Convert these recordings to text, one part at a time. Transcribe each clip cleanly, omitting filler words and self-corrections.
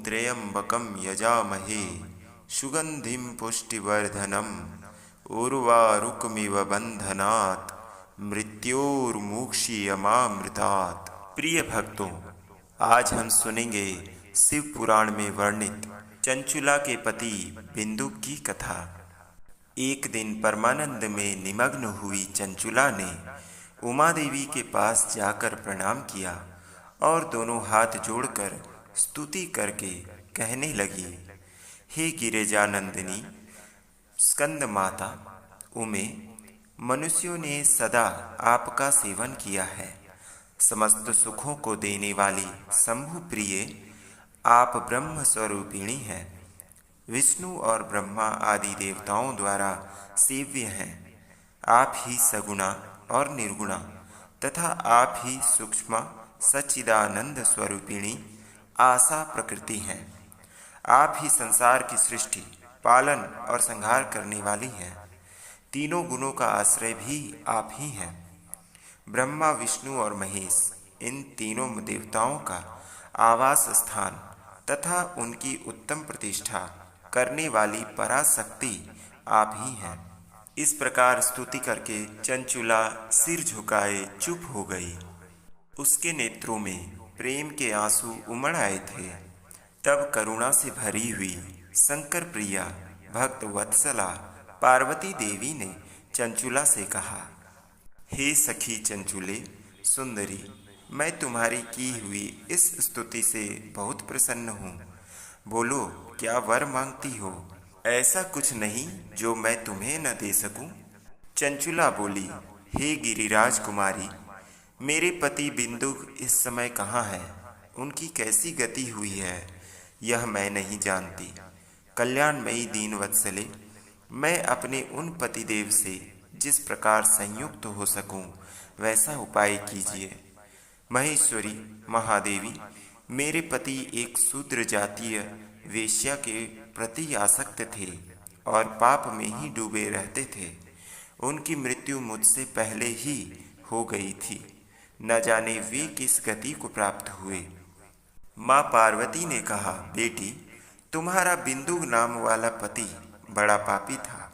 त्र्यंबकं यजामहे सुगंधिं पुष्टिवर्धनम् उर्वारुकमिव बंधनात् मृत्योर्मुक्षीयमामृतात्। प्रिय भक्तों, आज हम सुनेंगे शिव पुराण में वर्णित चंचुला के पति बिंदु की कथा। एक दिन परमानंद में निमग्न हुई चंचुला ने उमा देवी के पास जाकर प्रणाम किया और दोनों हाथ जोड़कर स्तुति करके कहने लगी, हे गिरिजानंदिनी स्कंद माता उमे, मनुष्यों ने सदा आपका सेवन किया है। समस्त सुखों को देने वाली शंभु प्रिय आप ब्रह्म स्वरूपिणी हैं। विष्णु और ब्रह्मा आदि देवताओं द्वारा सेव्य हैं। आप ही सगुणा और निर्गुणा तथा आप ही सूक्ष्म सच्चिदानंद स्वरूपिणी आशा प्रकृति हैं। आप ही संसार की सृष्टि, पालन और संहार करने वाली हैं। तीनों गुणों का आश्रय भी आप ही हैं। ब्रह्मा, विष्णु और महेश, इन तीनों देवताओं का आवास स्थान तथा उनकी उत्तम प्रतिष्ठा करने वाली पराशक्ति आप ही हैं। इस प्रकार स्तुति करके चंचुला सिर झुकाए चुप हो गई। उसके नेत्रों में प्रेम के आंसू उमड़ आए थे। तब करुणा से भरी हुई शंकर प्रिया भक्त वत्सला पार्वती देवी ने चंचुला से कहा, हे सखी चंचुले सुंदरी, मैं तुम्हारी की हुई इस स्तुति से बहुत प्रसन्न हूँ। बोलो, क्या वर मांगती हो? ऐसा कुछ नहीं जो मैं तुम्हें न दे सकूं। चंचुला बोली, हे गिरिराज कुमारी, मेरे पति बिंदु इस समय कहाँ है? उनकी कैसी गति हुई है यह मैं नहीं जानती। कल्याणमयी दीन वत्सले, मैं अपने उन पतिदेव से जिस प्रकार संयुक्त हो सकूं वैसा उपाय कीजिए। महेश्वरी महादेवी, मेरे पति एक शूद्र जातीय वेश्या के प्रति आसक्त थे और पाप में ही डूबे रहते थे। उनकी मृत्यु मुझसे पहले ही हो गई थी। न जाने वे किस गति को प्राप्त हुए। माँ पार्वती ने कहा, बेटी, तुम्हारा बिंदु नाम वाला पति बड़ा पापी था।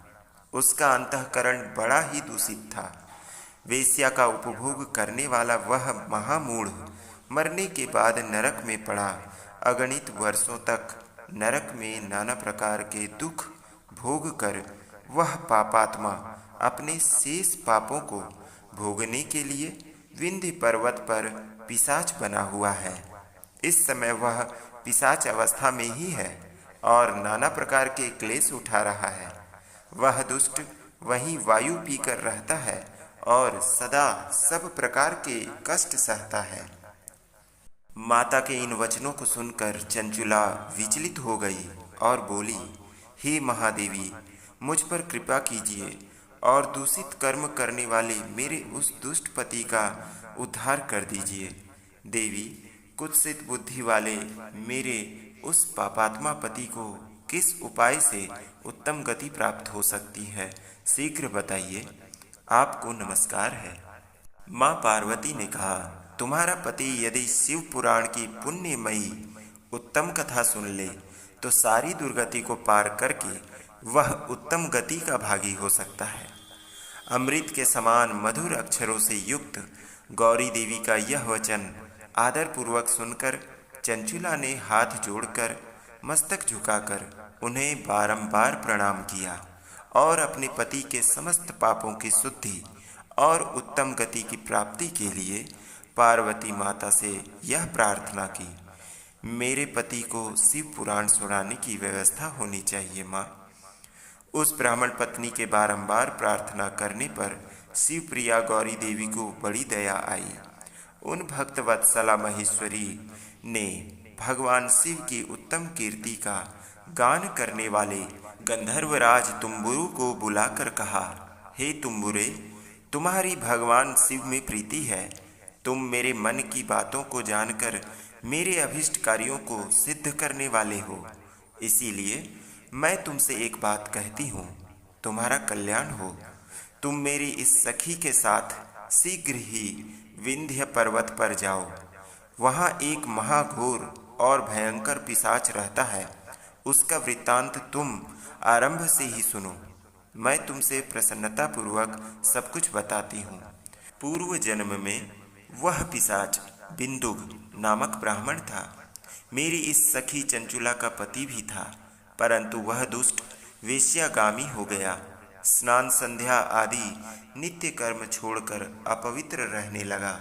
उसका अंतःकरण बड़ा ही दूषित था। वेश्या का उपभोग करने वाला वह महामूढ़ मरने के बाद नरक में पड़ा। अगणित वर्षों तक नरक में नाना प्रकार के दुख भोग कर वह पापात्मा अपने शेष पापों को भोगने के लिए विंध्य पर्वत पर पिशाच बना हुआ है। इस समय वह पिशाच अवस्था में ही है और नाना प्रकार के क्लेश उठा रहा है। वह दुष्ट वहीं वायु पीकर रहता है और सदा सब प्रकार के कष्ट सहता है। माता के इन वचनों को सुनकर चंचुला विचलित हो गई और बोली, हे महादेवी, मुझ पर कृपा कीजिए और दूषित कर्म करने वाले मेरे उस दुष्ट पति का उद्धार कर दीजिए। देवी, कुत्सित बुद्धि वाले मेरे उस पापात्मा पति को किस उपाय से उत्तम गति प्राप्त हो सकती है, शीघ्र बताइए। आपको नमस्कार है। माँ पार्वती ने कहा, तुम्हारा पति यदि शिव पुराण की पुण्यमयी उत्तम कथा सुन ले तो सारी दुर्गति को पार करके वह उत्तम गति का भागी हो सकता है। अमृत के समान मधुर अक्षरों से युक्त गौरी देवी का यह वचन आदरपूर्वक सुनकर चंचुला ने हाथ जोड़कर मस्तक झुकाकर उन्हें बारंबार प्रणाम किया और अपने पति के समस्त पापों की शुद्धि और उत्तम गति की प्राप्ति के लिए पार्वती माता से यह प्रार्थना की, मेरे पति को शिव पुराण सुनाने की व्यवस्था होनी चाहिए माँ। उस ब्राह्मण पत्नी के बारंबार प्रार्थना करने पर शिवप्रिया गौरी देवी को बड़ी दया आई। उन भक्त वत्सला महेश्वरी ने भगवान शिव की उत्तम कीर्ति का गान करने वाले गंधर्वराज तुम्बुरु को बुलाकर कहा, हे तुम्बुरे, तुम्हारी भगवान शिव में प्रीति है। तुम मेरे मन की बातों को जानकर मेरे अभिष्ट कार्यों को सिद्ध करने वाले हो। इसीलिए मैं तुमसे एक बात कहती हूँ, तुम्हारा कल्याण हो। तुम मेरी इस सखी के साथ शीघ्र ही विंध्य पर्वत पर जाओ। वहाँ एक महाघोर और भयंकर पिशाच रहता है, उसका वृत्तांत तुम आरंभ से ही सुनो। मैं तुमसे प्रसन्नतापूर्वक सब कुछ बताती हूँ। पूर्व जन्म में वह पिशाच बिंदुक नामक ब्राह्मण था। मेरी इस सखी चंचुला का पति भी था, परंतु वह दुष्ट वेश्यागामी हो गया। स्नान संध्या आदि नित्य कर्म छोड़कर अपवित्र रहने लगा।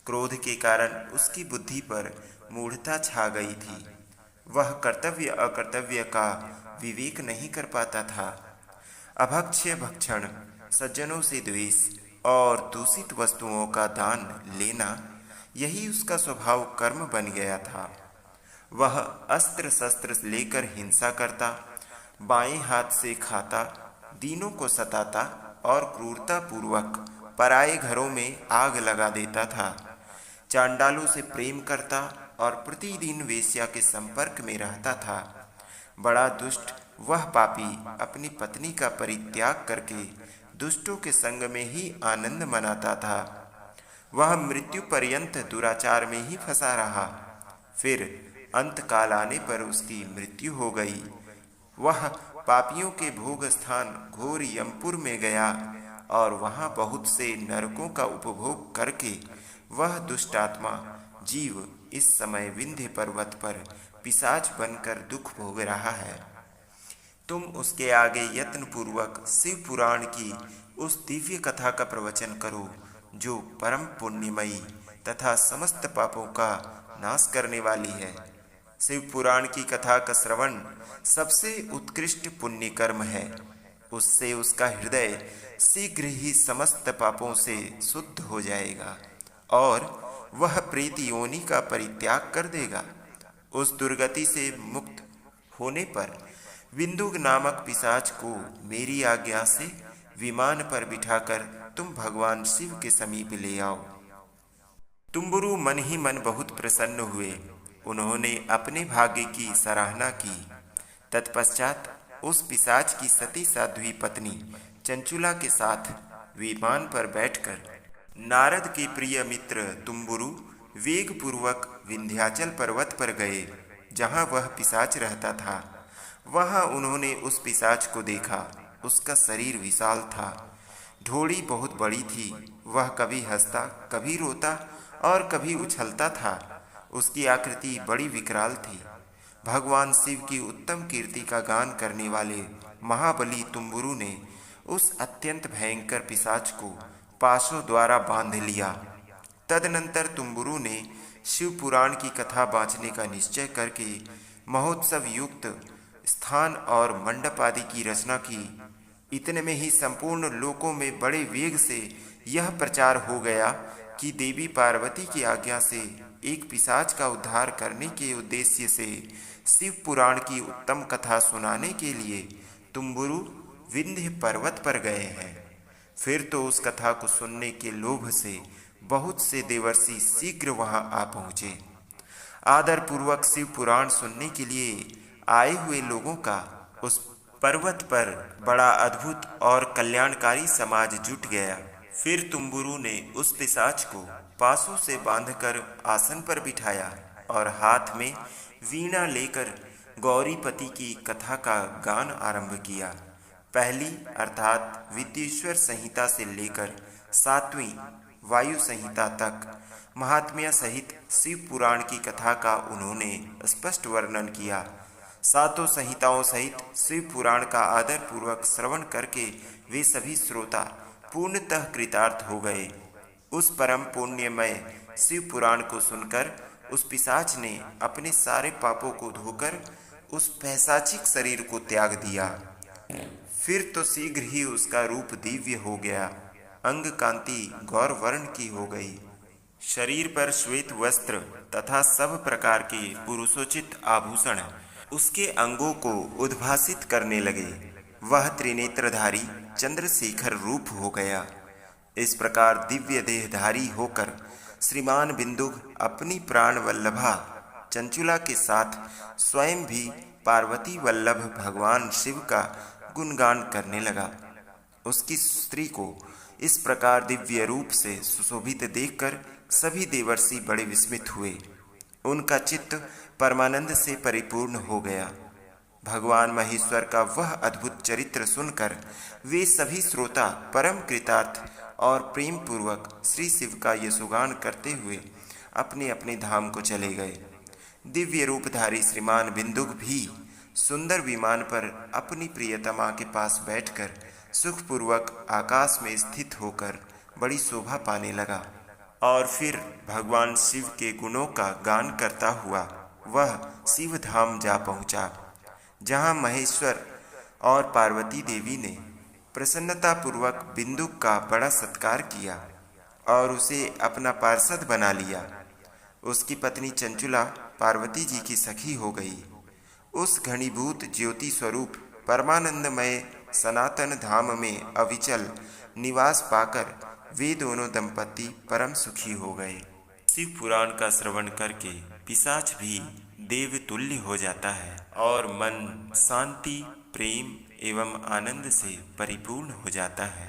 क्रोध के कारण उसकी बुद्धि पर मूढ़ता छा गई थी। वह कर्तव्य अकर्तव्य का विवेक नहीं कर पाता था। अभक्ष्य भक्षण, सज्जनों से द्वेष और दूषित वस्तुओं का दान लेना, यही उसका स्वभाव कर्म बन गया था। वह अस्त्र शस्त्र लेकर हिंसा करता, बाएं हाथ से खाता, दीनों को सताता और क्रूरता पूर्वक पराये घरों में आग लगा देता था। चांडालों से प्रेम करता और प्रतिदिन वेश्या के संपर्क में रहता था। बड़ा दुष्ट वह पापी अपनी पत्नी का परित्याग करके दुष्टों के संग में ही आनंद मनाता था। वह मृत्यु पर्यंत दुराचार में ही फंसा रहा। फिर अंत काल आने पर उसकी मृत्यु हो गई। वह पापियों के भोग स्थान घोर यमपुर में गया और वहां बहुत से नरकों का उपभोग करके वह दुष्टात्मा जीव इस समय विंध्य पर्वत पर पिशाच बनकर दुख भोग रहा है। तुम उसके आगे यत्न पूर्वक शिव पुराण की उस दिव्य कथा का प्रवचन करो, जो परम पुण्यमयी तथा समस्त पापों का नाश करने वाली है। शिव पुराण की कथा का श्रवण सबसे उत्कृष्ट पुण्य कर्म है। उससे उसका हृदय शीघ्र ही समस्त पापों से शुद्ध हो जाएगा और वह प्रेत योनि का परित्याग कर देगा। उस दुर्गति से मुक्त होने पर बिंदुक नामक पिशाच को मेरी आज्ञा से विमान पर बिठाकर तुम भगवान शिव के समीप ले आओ। तुम्बुरु मन ही मन बहुत प्रसन्न हुए। उन्होंने अपने भाग्य की सराहना की। तत्पश्चात उस पिशाच की सती साध्वी पत्नी चंचुला के साथ विमान पर बैठकर नारद के प्रिय मित्र तुम्बुरु वेग पूर्वक विंध्याचल पर्वत पर गए, जहाँ वह पिशाच रहता था। वहाँ उन्होंने उस पिशाच को देखा। उसका शरीर विशाल था, ढोड़ी बहुत बड़ी थी। वह कभी हंसता, कभी रोता और कभी उछलता था। उसकी आकृति बड़ी विकराल थी। भगवान शिव की उत्तम कीर्ति का गान करने वाले महाबली तुम्बुरु ने उस अत्यंत भयंकर पिशाच को पाशों द्वारा बांध लिया। तदनंतर तुम्बुरु ने शिव पुराण की कथा बाँचने का निश्चय करके महोत्सव युक्त स्थान और मंडप आदि की रचना की। इतने में ही संपूर्ण लोकों में बड़े वेग से यह प्रचार हो गया कि देवी पार्वती की आज्ञा से एक पिशाच का उद्धार करने के उद्देश्य से शिव पुराण की उत्तम कथा सुनाने के लिए तुम्बुरु विंध्य पर्वत पर गए हैं। फिर तो उस कथा को सुनने के लोभ से बहुत से देवर्षि शीघ्र वहां आ पहुंचे। आदर पूर्वक शिव पुराण सुनने के लिए आए हुए लोगों का उस पर्वत पर बड़ा अद्भुत और कल्याणकारी समाज जुट गया। फिर तुम्बुरु ने उस पिशाच को पासों से बांधकर आसन पर बिठाया और हाथ में वीणा लेकर गौरीपति की कथा का गान आरंभ किया। पहली अर्थात विद्येश्वर संहिता से लेकर 7वीं वायु संहिता तक महात्म्य सहित शिव पुराण की कथा का उन्होंने स्पष्ट वर्णन किया। सातों संहिताओं सहित शिव पुराण का आदर पूर्वक श्रवण करके वे सभी श्रोता पूर्णतः कृतार्थ हो गए। उस परम पुण्यमय शिव पुराण को सुनकर उस पिशाच ने अपने सारे पापों को धोकर उस पैशाचिक शरीर को त्याग दिया। फिर तो शीघ्र ही उसका रूप दिव्य हो गया। अंग कांति गौर वर्ण की हो गई। शरीर पर श्वेत वस्त्र तथा सब प्रकार के पुरुषोचित आभूषण उसके अंगों को उद्भासित करने लगे। वह त्रिनेत्रधारी चंद्रशेखर रूप हो गया। इस प्रकार दिव्य देहधारी होकर श्रीमान बिंदुक अपनी प्राण वल्लभा चंचुला के साथ स्वयं भी पार्वती वल्लभ भगवान शिव का गुणगान करने लगा। उसकी स्त्री को इस प्रकार दिव्य रूप से सुशोभित देखकर सभी देवर्षि बड़े विस्मित हुए। उनका चित्त परमानंद से परिपूर्ण हो गया। भगवान महेश्वर का वह अद्भुत चरित्र सुनकर वे सभी श्रोता परम कृतार्थ और प्रेम पूर्वक श्री शिव का यशोगान करते हुए अपने अपने धाम को चले गए। दिव्य रूपधारी श्रीमान बिंदुक भी सुंदर विमान पर अपनी प्रियतमा के पास बैठकर सुखपूर्वक आकाश में स्थित होकर बड़ी शोभा पाने लगा और फिर भगवान शिव के गुणों का गान करता हुआ वह शिव धाम जा पहुंचा, जहां महेश्वर और पार्वती देवी ने प्रसन्नतापूर्वक बिंदुक का बड़ा सत्कार किया और उसे अपना पार्षद बना लिया। उसकी पत्नी चंचुला पार्वती जी की सखी हो गई। उस घनीभूत ज्योति स्वरूप परमानंदमय सनातन धाम में अविचल निवास पाकर वे दोनों दंपति परम सुखी हो गए। शिव पुराण का श्रवण करके पिशाच भी देव तुल्य हो जाता है और मन शांति, प्रेम एवं आनंद से परिपूर्ण हो जाता है।